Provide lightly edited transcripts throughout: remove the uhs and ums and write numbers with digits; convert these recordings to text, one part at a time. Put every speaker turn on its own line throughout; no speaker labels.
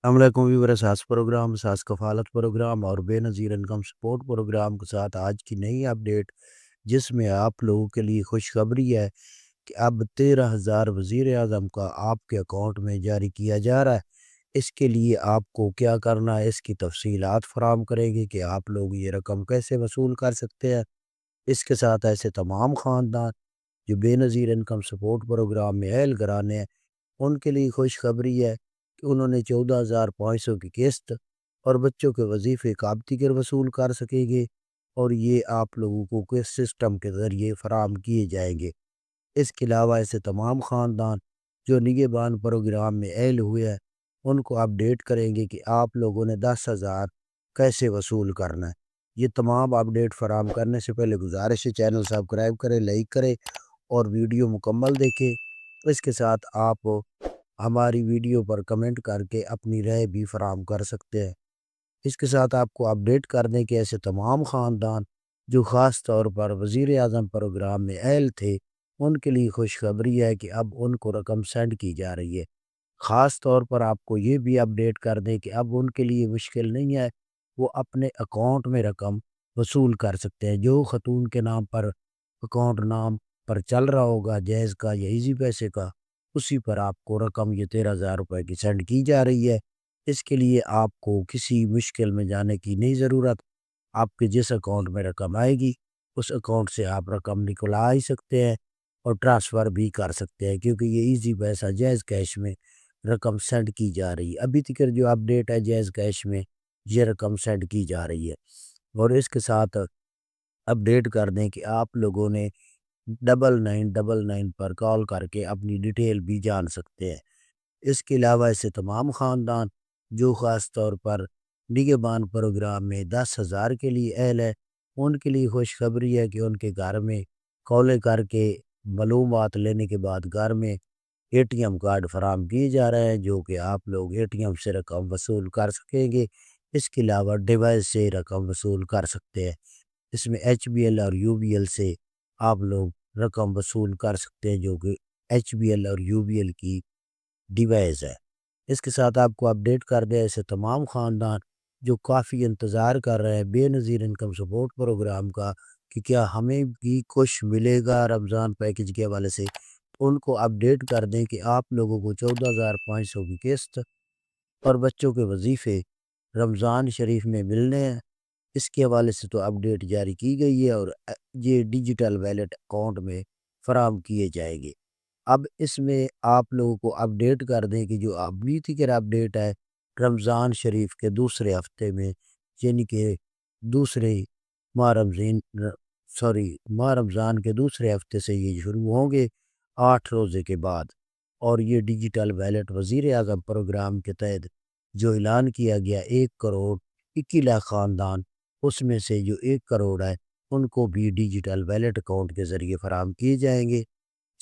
السلام علیکم ویورز، ساس پروگرام، ساس کفالت پروگرام اور بے نظیر انکم سپورٹ پروگرام کے ساتھ آج کی نئی اپڈیٹ، جس میں آپ لوگوں کے لیے خوشخبری ہے کہ اب 13,000 وزیر اعظم کا آپ کے اکاؤنٹ میں جاری کیا جا رہا ہے۔ اس کے لیے آپ کو کیا کرنا ہے، اس کی تفصیلات فراہم کریں گے کہ آپ لوگ یہ رقم کیسے وصول کر سکتے ہیں۔ اس کے ساتھ ایسے تمام خاندان جو بے نظیر انکم سپورٹ پروگرام میں اہل گرانے ہیں، ان کے لیے خوشخبری ہے کہ انہوں نے 14,500 کی قسط اور بچوں کے وظیفے قابطی کر وصول کر سکیں گے، اور یہ آپ لوگوں کو کس سسٹم کے ذریعے فراہم کیے جائیں گے۔ اس کے علاوہ ایسے تمام خاندان جو نگہبان پروگرام میں اہل ہوئے ہیں، ان کو اپڈیٹ کریں گے کہ آپ لوگوں نے 10,000 کیسے وصول کرنا ہے۔ یہ تمام اپڈیٹ فراہم کرنے سے پہلے گزارش ہے چینل سبسکرائب کریں، لائک کریں اور ویڈیو مکمل دیکھیں۔ اس کے ساتھ آپ ہماری ویڈیو پر کمنٹ کر کے اپنی رائے بھی فراہم کر سکتے ہیں۔ اس کے ساتھ آپ کو اپڈیٹ کرنے کے ایسے تمام خاندان جو خاص طور پر وزیر اعظم پروگرام میں اہل تھے، ان کے لیے خوشخبری ہے کہ اب ان کو رقم سینڈ کی جا رہی ہے۔ خاص طور پر آپ کو یہ بھی اپڈیٹ کر دیں کہ اب ان کے لیے مشکل نہیں ہے، وہ اپنے اکاؤنٹ میں رقم وصول کر سکتے ہیں۔ جو خاتون کے نام پر اکاؤنٹ نام پر چل رہا ہوگا، جیز کا یا ایزی پیسے کا، اسی پر آپ کو رقم یہ 13,000 روپے کی سینڈ کی جا رہی ہے۔ اس کے لیے آپ کو کسی مشکل میں جانے کی نہیں ضرورت۔ آپ کے جس اکاؤنٹ میں رقم آئے گی، اس اکاؤنٹ سے آپ رقم نکلا ہی سکتے ہیں اور ٹرانسفر بھی کر سکتے ہیں، کیونکہ یہ ایزی پیسہ جیز کیش میں رقم سینڈ کی جا رہی ہے۔ ابھی تک جو اپڈیٹ ہے جیز کیش میں یہ رقم سینڈ کی جا رہی ہے۔ اور اس کے ساتھ اپڈیٹ کر دیں کہ آپ لوگوں نے 9999 پر کال کر کے اپنی ڈیٹیل بھی جان سکتے ہیں۔ اس کے علاوہ ایسے تمام خاندان جو خاص طور پر نگہبان پروگرام میں 10,000 کے لیے اہل ہے، ان کے لیے خوشخبری ہے کہ ان کے گھر میں کالیں کر کے معلومات لینے کے بعد گھر میں اے ٹی ایم کارڈ فراہم کیے جا رہے ہیں، جو کہ آپ لوگ اے ٹی ایم سے رقم وصول کر سکیں گے۔ اس کے علاوہ ڈیوائس سے رقم وصول کر سکتے ہیں۔ اس میں ایچ بی ایل اور یو بی ایل سے آپ لوگ رقم وصول کر سکتے ہیں، جو کہ ایچ بی ایل اور یو بی ایل کی ڈیوائس ہے۔ اس کے ساتھ آپ کو اپڈیٹ کر دیں ایسے تمام خاندان جو کافی انتظار کر رہے ہیں بے نظیر انکم سپورٹ پروگرام کا کہ کیا ہمیں بھی کچھ ملے گا رمضان پیکج کے حوالے سے، ان کو اپڈیٹ کر دیں کہ آپ لوگوں کو 14,500 کی قسط اور بچوں کے وظیفے رمضان شریف میں ملنے ہیں۔ اس کے حوالے سے تو اپڈیٹ جاری کی گئی ہے اور یہ ڈیجیٹل ویلیٹ اکاؤنٹ میں فراہم کیے جائیں گے۔ اب اس میں آپ لوگوں کو اپڈیٹ کر دیں کہ جو ابھی تک اپڈیٹ ہے رمضان شریف کے دوسرے ہفتے میں، یعنی کہ دوسرے ماہ رمضان کے دوسرے ہفتے سے یہ شروع ہوں گے 8 روزے کے بعد۔ اور یہ ڈیجیٹل ویلیٹ وزیر اعظم پروگرام کے تحت جو اعلان کیا گیا 1,21,00,000 خاندان، اس میں سے جو 1 کروڑ ہے ان کو بھی ڈیجیٹل ویلیٹ اکاؤنٹ کے ذریعے فراہم کیے جائیں گے۔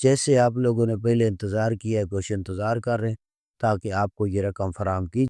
جیسے آپ لوگوں نے پہلے انتظار کیا ہے، کچھ انتظار کر رہے ہیں تاکہ آپ کو یہ رقم فراہم کی